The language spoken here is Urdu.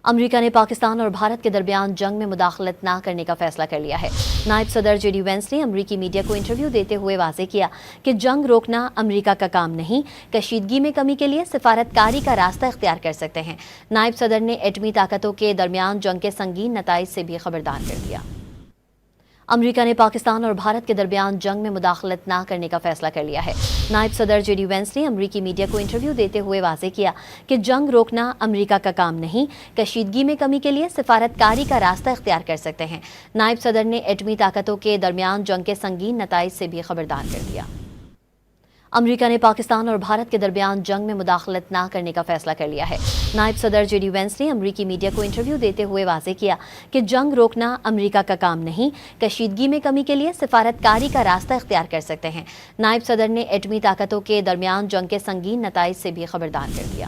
امریکہ نے پاکستان اور بھارت کے درمیان جنگ میں مداخلت نہ کرنے کا فیصلہ کر لیا ہے۔ نائب صدر جے ڈی وینس نے امریکی میڈیا کو انٹرویو دیتے ہوئے واضح کیا کہ جنگ روکنا امریکہ کا کام نہیں، کشیدگی میں کمی کے لیے سفارتکاری کا راستہ اختیار کر سکتے ہیں۔ نائب صدر نے ایٹمی طاقتوں کے درمیان جنگ کے سنگین نتائج سے بھی خبردار کر دیا۔ امریکہ نے پاکستان اور بھارت کے درمیان جنگ میں مداخلت نہ کرنے کا فیصلہ کر لیا ہے۔ نائب صدر جے ڈی وینس نے امریکی میڈیا کو انٹرویو دیتے ہوئے واضح کیا کہ جنگ روکنا امریکہ کا کام نہیں، کشیدگی میں کمی کے لیے سفارتکاری کا راستہ اختیار کر سکتے ہیں۔ نائب صدر نے ایٹمی طاقتوں کے درمیان جنگ کے سنگین نتائج سے بھی خبردار کر دیا۔ امریکہ نے پاکستان اور بھارت کے درمیان جنگ میں مداخلت نہ کرنے کا فیصلہ کر لیا ہے۔ نائب صدر جے ڈی وینس نے امریکی میڈیا کو انٹرویو دیتے ہوئے واضح کیا کہ جنگ روکنا امریکہ کا کام نہیں، کشیدگی میں کمی کے لیے سفارتکاری کا راستہ اختیار کر سکتے ہیں۔ نائب صدر نے ایٹمی طاقتوں کے درمیان جنگ کے سنگین نتائج سے بھی خبردار کر دیا۔